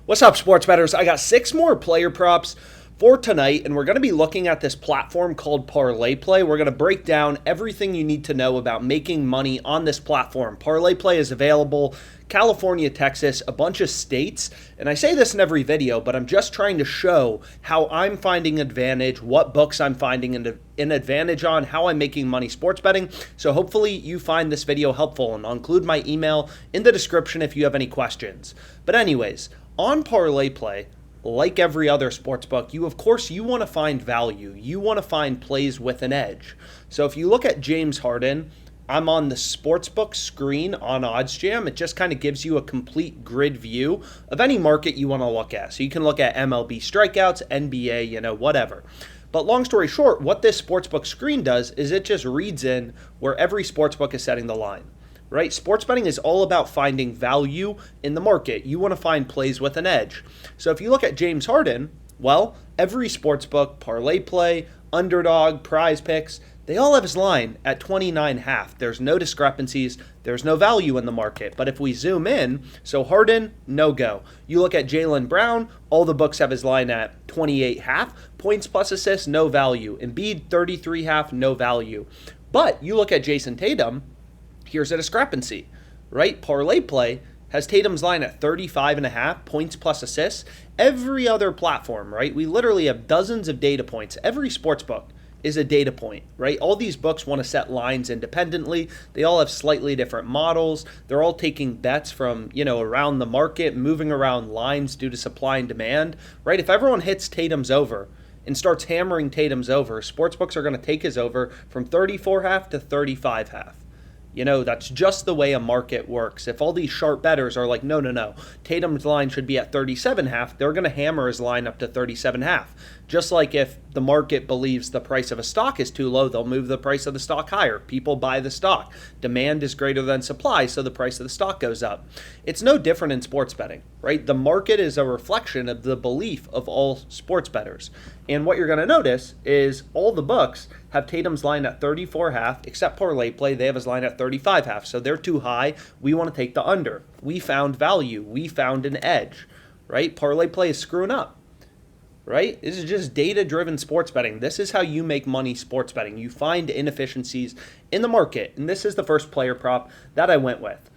What's up, sports bettors? I got 6 more player props for tonight, and we're going to be looking at this platform called Parlay Play. We're going to break down everything you need to know about making money on this platform. Parlay Play is available California, Texas, a bunch of states, and I say this in every video, but I'm just trying to show how I'm finding advantage, what books I'm finding an advantage on, how I'm making money sports betting. So hopefully you find this video helpful, and I'll include my email in the description if you have any questions. But anyways, on Parlay Play, like every other sportsbook, you want to find value. You want to find plays with an edge. So if you look at James Harden, I'm on the sportsbook screen on OddsJam. It just kind of gives you a complete grid view of any market you want to look at. So you can look at MLB strikeouts, NBA, whatever. But long story short, what this sportsbook screen does is it just reads in where every sportsbook is setting the line. Right? Sports betting is all about finding value in the market. You want to find plays with an edge. So if you look at James Harden, well, every sportsbook, Parlay Play, Underdog, Prize Picks, they all have his line at 29.5. There's no discrepancies. There's no value in the market. But if we zoom in, so Harden, no go. You look at Jaylen Brown, all the books have his line at 28.5. Points plus assists, no value. Embiid, 33.5, no value. But you look at Jason Tatum, here's a discrepancy, right? Parlay Play has Tatum's line at 35.5 points plus assists. Every other platform, right? We literally have dozens of data points. Every sports book is a data point, right? All these books want to set lines independently. They all have slightly different models. They're all taking bets from, around the market, moving around lines due to supply and demand, right? If everyone hits Tatum's over and starts hammering Tatum's over, sports books are going to take his over from 34.5 to 35.5. That's just the way a market works. If all these sharp bettors are like, no, Tatum's line should be at 37.5, they're going to hammer his line up to 37.5. Just like if the market believes the price of a stock is too low, they'll move the price of the stock higher. People buy the stock. Demand is greater than supply, so the price of the stock goes up. It's no different in sports betting, right? The market is a reflection of the belief of all sports bettors. And what you're going to notice is all the books have Tatum's line at 34.5, except Parlay Play, they have his line at 35.5. So they're too high. We want to take the under. We found value. We found an edge, right? Parlay Play is screwing up. Right? This is just data-driven sports betting. This is how you make money sports betting. You find inefficiencies in the market. And this is the first player prop that I went with.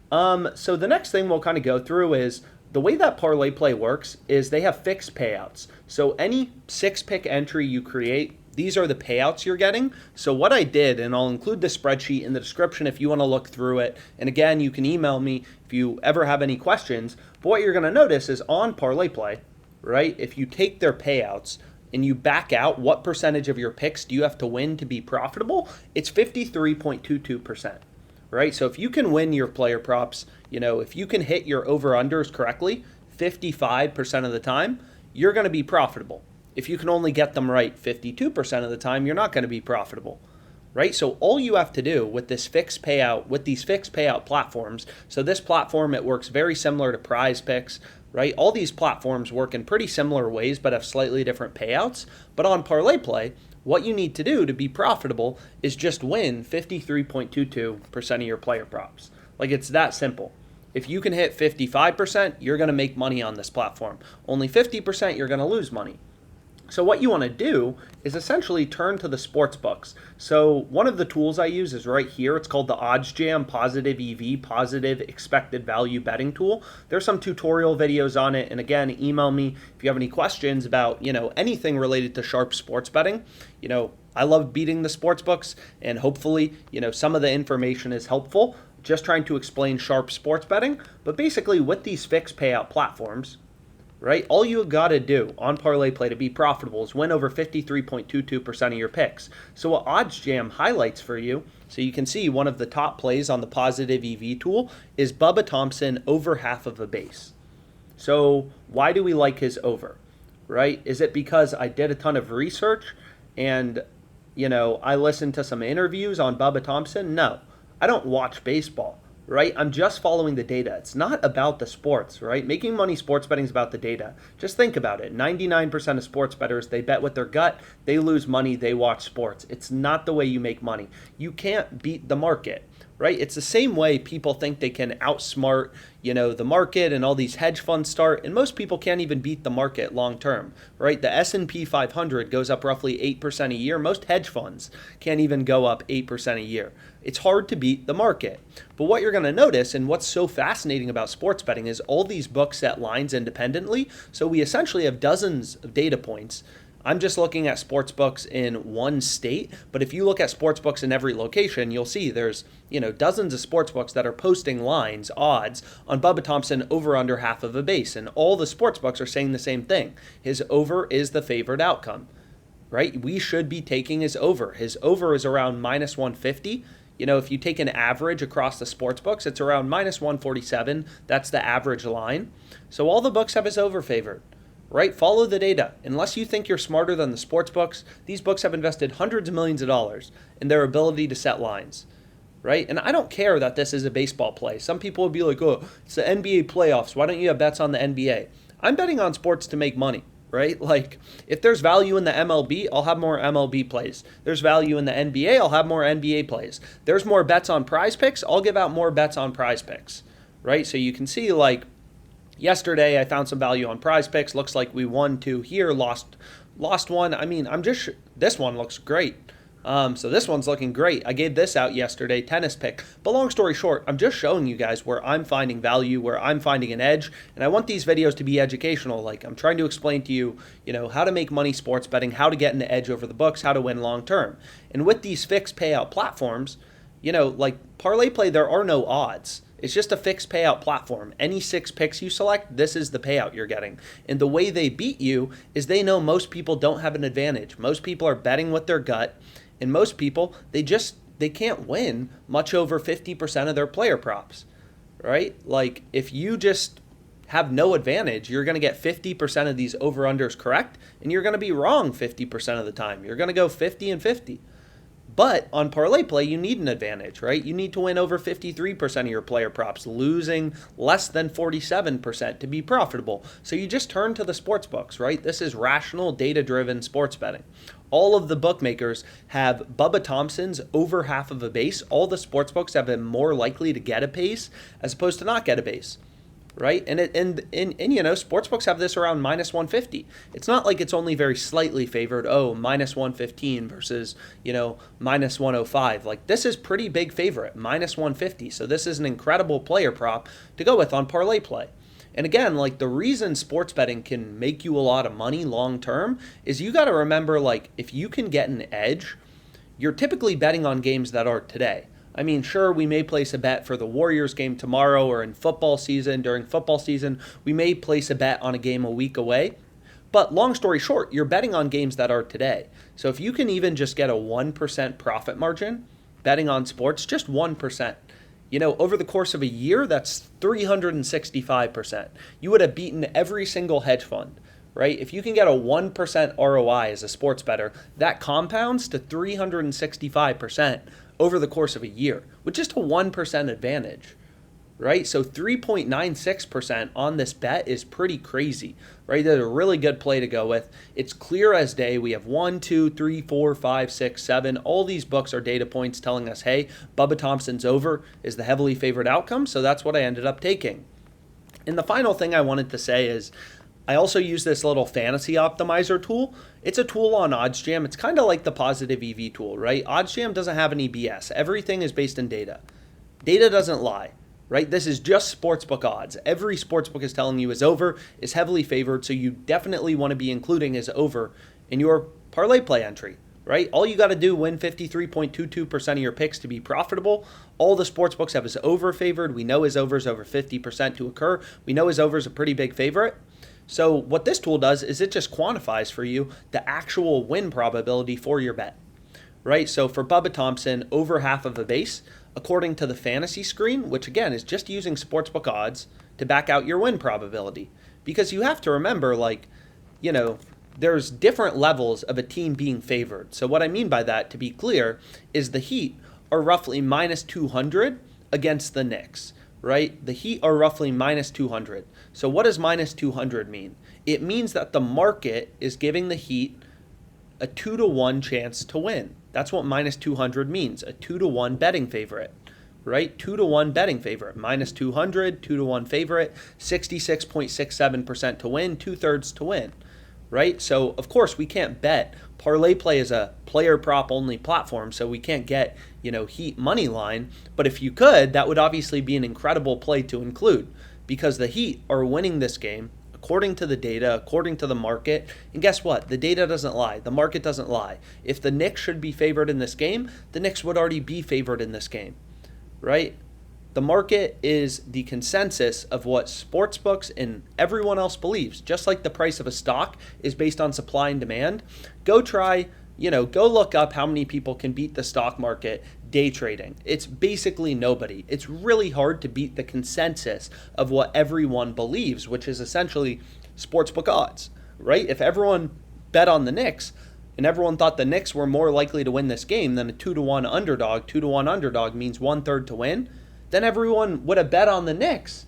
So the next thing we'll kind of go through is the way that Parlay Play works is they have fixed payouts. So any 6-pick entry you create, these are the payouts you're getting. So what I did, and I'll include the spreadsheet in the description if you want to look through it. And again, you can email me if you ever have any questions. But what you're going to notice is on Parlay Play, right? If you take their payouts and you back out what percentage of your picks do you have to win to be profitable, it's 53.22%, right? So if you can win your player props, if you can hit your over-unders correctly 55% of the time, you're going to be profitable. If you can only get them right 52% of the time, you're not going to be profitable. Right? So all you have to do with these fixed payout platforms, so this platform, it works very similar to Prize Picks, right? All these platforms work in pretty similar ways but have slightly different payouts. But on Parlay Play, what you need to do to be profitable is just win 53.22% of your player props. Like, it's that simple. If you can hit 55%, you're going to make money on this platform. Only 50%, you're going to lose money. So what you want to do is essentially turn to the sports books. So one of the tools I use is right here. It's called the OddsJam Positive EV, Positive Expected Value Betting Tool. There's some tutorial videos on it. And again, email me if you have any questions about, anything related to sharp sports betting. I love beating the sports books, and hopefully, some of the information is helpful. Just trying to explain sharp sports betting. But basically with these fixed payout platforms, right? All you got to do on Parlay Play to be profitable is win over 53.22% of your picks. So what OddsJam highlights for you, so you can see one of the top plays on the Positive EV tool is Bubba Thompson over half of a base. So why do we like his over, right? Is it because I did a ton of research and, I listened to some interviews on Bubba Thompson? No, I don't watch baseball. Right? I'm just following the data. It's not about the sports, right? Making money sports betting is about the data. Just think about it. 99% of sports bettors, they bet with their gut. They lose money. They watch sports. It's not the way you make money. You can't beat the market. right? It's the same way people think they can outsmart, the market and all these hedge funds start, and most people can't even beat the market long term, right? The S&P 500 goes up roughly 8% a year. Most hedge funds can't even go up 8% a year. It's hard to beat the market. But what you're going to notice, and what's so fascinating about sports betting, is all these books set lines independently. So we essentially have dozens of data points. I'm just looking at sports books in one state, but if you look at sports books in every location, you'll see there's, dozens of sports books that are posting lines, odds on Bubba Thompson over under half of a base. And all the sports books are saying the same thing. His over is the favored outcome, right? We should be taking his over. His over is around minus 150. If you take an average across the sports books, it's around minus 147. That's the average line. So all the books have his over favored. Right? Follow the data. Unless you think you're smarter than the sports books, these books have invested hundreds of millions of dollars in their ability to set lines. Right? And I don't care that this is a baseball play. Some people would be like, oh, it's the NBA playoffs. Why don't you have bets on the NBA? I'm betting on sports to make money. Right? Like, if there's value in the MLB, I'll have more MLB plays. There's value in the NBA, I'll have more NBA plays. There's more bets on Prize Picks, I'll give out more bets on Prize Picks. Right? So you can see, like, yesterday, I found some value on Prize Picks. Looks like we won 2 here, lost one. I mean, this one looks great. So this one's looking great. I gave this out yesterday, tennis pick. But long story short, I'm just showing you guys where I'm finding value, where I'm finding an edge. And I want these videos to be educational. Like, I'm trying to explain to you, how to make money sports betting, how to get an edge over the books, how to win long term. And with these fixed payout platforms, like Parlay Play, there are no odds. It's just a fixed payout platform. Any 6 picks you select, this is the payout you're getting. And the way they beat you is they know most people don't have an advantage. Most people are betting with their gut, and most people, they can't win much over 50% of their player props, right? Like, if you just have no advantage, you're going to get 50% of these over-unders correct, and you're going to be wrong 50% of the time. You're going to go 50 and 50. But on Parlay Play, you need an advantage, right? You need to win over 53% of your player props, losing less than 47% to be profitable. So you just turn to the sports books, right? This is rational, data-driven sports betting. All of the bookmakers have Bubba Thompson's over half of a base. All the sports books have been more likely to get a base as opposed to not get a base. Right? And sportsbooks have this around minus 150. It's not like it's only very slightly favored, minus 115 versus, minus 105. Like, this is pretty big favorite, minus 150. So this is an incredible player prop to go with on Parlay Play. And again, like, the reason sports betting can make you a lot of money long term is you got to remember, like, if you can get an edge, you're typically betting on games that are today. I mean, sure, we may place a bet for the Warriors game tomorrow, or in football season, during football season, we may place a bet on a game a week away. But long story short, you're betting on games that are today. So if you can even just get a 1% profit margin betting on sports, just 1%, over the course of a year, that's 365%. You would have beaten every single hedge fund, right? If you can get a 1% ROI as a sports bettor, that compounds to 365% over the course of a year with just a 1% advantage, right? So 3.96% on this bet is pretty crazy, right? That's a really good play to go with. It's clear as day. We have 1, 2, 3, 4, 5, 6, 7. All these books are data points telling us, hey, Bubba Thompson's over is the heavily favored outcome. So that's what I ended up taking. And the final thing I wanted to say is, I also use this little fantasy optimizer tool. It's a tool on OddsJam. It's kind of like the positive EV tool, right? OddsJam doesn't have any BS. Everything is based in data. Data doesn't lie, right? This is just sportsbook odds. Every sportsbook is telling you is over, is heavily favored, so you definitely want to be including is over in your Parlay Play entry, right? All you got to do, win 53.22% of your picks to be profitable. All the sportsbooks have his over favored. We know his over is over 50% to occur. We know his over is a pretty big favorite. So what this tool does is it just quantifies for you the actual win probability for your bet, right? So for Bubba Thompson, over half of a base, according to the fantasy screen, which again is just using sportsbook odds to back out your win probability. Because you have to remember, like, there's different levels of a team being favored. So what I mean by that, to be clear, is the Heat are roughly minus 200 against the Knicks. Right? The Heat are roughly minus 200. So what does minus 200 mean? It means that the market is giving the Heat a 2-to-1 chance to win. That's what minus 200 means, a 2-to-1 betting favorite, right? 2-1 betting favorite, minus 200, 2-1 favorite, 66.67% to win, 2/3 to win, right? So, of course, we can't bet. Parlay Play is a player prop only platform, so we can't get, Heat money line. But if you could, that would obviously be an incredible play to include, because the Heat are winning this game according to the data, according to the market. And guess what? The data doesn't lie. The market doesn't lie. If the Knicks should be favored in this game, the Knicks would already be favored in this game, right? The market is the consensus of what sportsbooks and everyone else believes. Just like the price of a stock is based on supply and demand, go look up how many people can beat the stock market day trading. It's basically nobody. It's really hard to beat the consensus of what everyone believes, which is essentially sportsbook odds, right? If everyone bet on the Knicks and everyone thought the Knicks were more likely to win this game than a 2-1 underdog, 2-1 underdog means 1/3 to win, then everyone would have bet on the Knicks,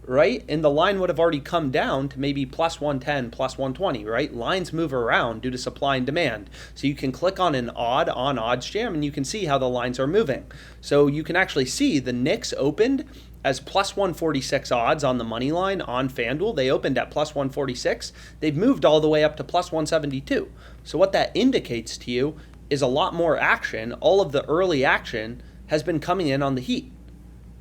right? And the line would have already come down to maybe plus 110, plus 120, right? Lines move around due to supply and demand. So you can click on an odd on odds jam and you can see how the lines are moving. So you can actually see the Knicks opened as plus 146 odds on the money line on FanDuel. They opened at plus 146. They've moved all the way up to plus 172. So what that indicates to you is a lot more action. All of the early action has been coming in on the Heat,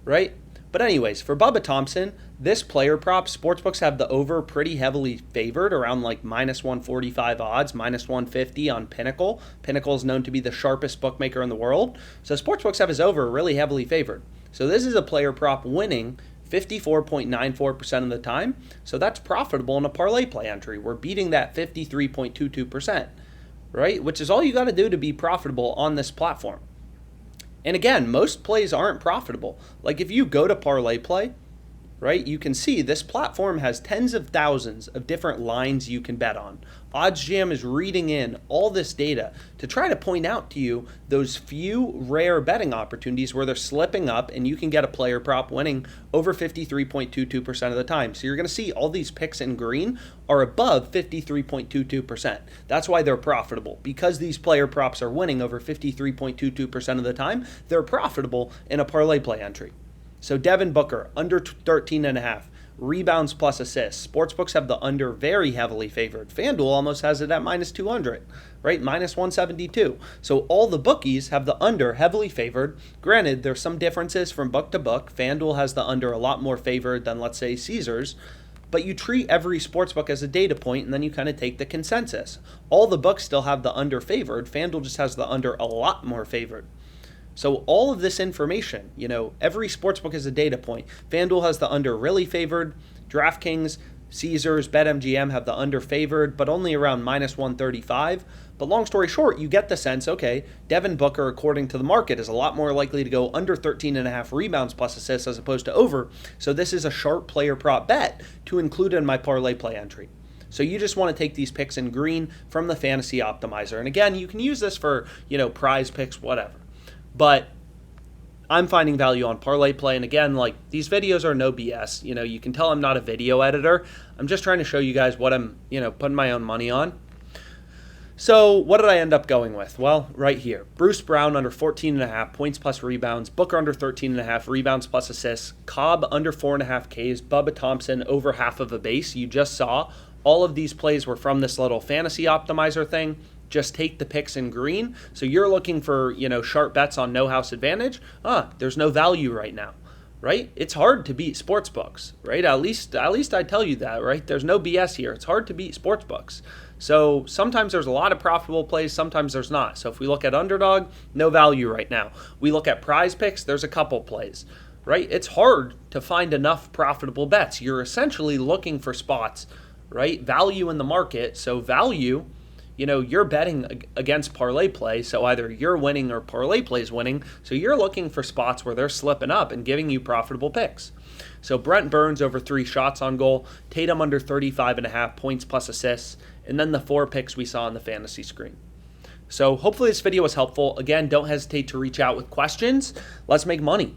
right? But anyways, for Bubba Thompson, this player prop, sportsbooks have the over pretty heavily favored, around like minus 145 odds, minus 150 on Pinnacle. Pinnacle is known to be the sharpest bookmaker in the world. So sportsbooks have his over really heavily favored. So this is a player prop winning 54.94% of the time. So that's profitable in a parlay play entry. We're beating that 53.22%, right? Which is all you got to do to be profitable on this platform. And again, most plays aren't profitable. Like if you go to Parlay Play, right, you can see this platform has tens of thousands of different lines you can bet on. OddsJam is reading in all this data to try to point out to you those few rare betting opportunities where they're slipping up and you can get a player prop winning over 53.22% of the time. So you're going to see all these picks in green are above 53.22%. That's why they're profitable, because these player props are winning over 53.22% of the time. They're profitable in a parlay play entry. So Devin Booker, under 13.5. Rebounds plus assists. Sportsbooks have the under very heavily favored. FanDuel almost has it at minus 200, right? Minus 172. So all the bookies have the under heavily favored. Granted, there's some differences from book to book. FanDuel has the under a lot more favored than, let's say, Caesars. But you treat every sportsbook as a data point, and then you kind of take the consensus. All the books still have the under favored. FanDuel just has the under a lot more favored. So all of this information, every sportsbook is a data point. FanDuel has the under really favored. DraftKings, Caesars, BetMGM have the under favored, but only around minus 135. But long story short, you get the sense, okay, Devin Booker, according to the market, is a lot more likely to go under 13.5 rebounds plus assists as opposed to over. So this is a sharp player prop bet to include in my parlay play entry. So you just want to take these picks in green from the Fantasy Optimizer. And again, you can use this for, prize picks, whatever. But I'm finding value on Parlay Play. And again, like, these videos are no BS. You can tell I'm not a video editor. I'm just trying to show you guys what I'm, putting my own money on. So what did I end up going with? Well, right here. Bruce Brown under 14.5 points plus rebounds. Booker under 13.5 rebounds plus assists. Cobb under 4.5 Ks. Bubba Thompson over half of a base. You just saw all of these plays were from this little Fantasy Optimizer thing. Just take the picks in green. So you're looking for, sharp bets on no house advantage. There's no value right now, right? It's hard to beat sportsbooks, right? At least I tell you that, right? There's no BS here. It's hard to beat sportsbooks. So sometimes there's a lot of profitable plays, sometimes there's not. So if we look at underdog, no value right now. We look at prize picks, there's a couple plays, right? It's hard to find enough profitable bets. You're essentially looking for spots, right? Value in the market. So value, you're betting against Parlay Play, so either you're winning or Parlay Play's winning. So you're looking for spots where they're slipping up and giving you profitable picks. So Brent Burns over 3 shots on goal, Tatum under 35.5 points plus assists, and then the 4 picks we saw on the fantasy screen. So hopefully this video was helpful. Again, don't hesitate to reach out with questions. Let's make money.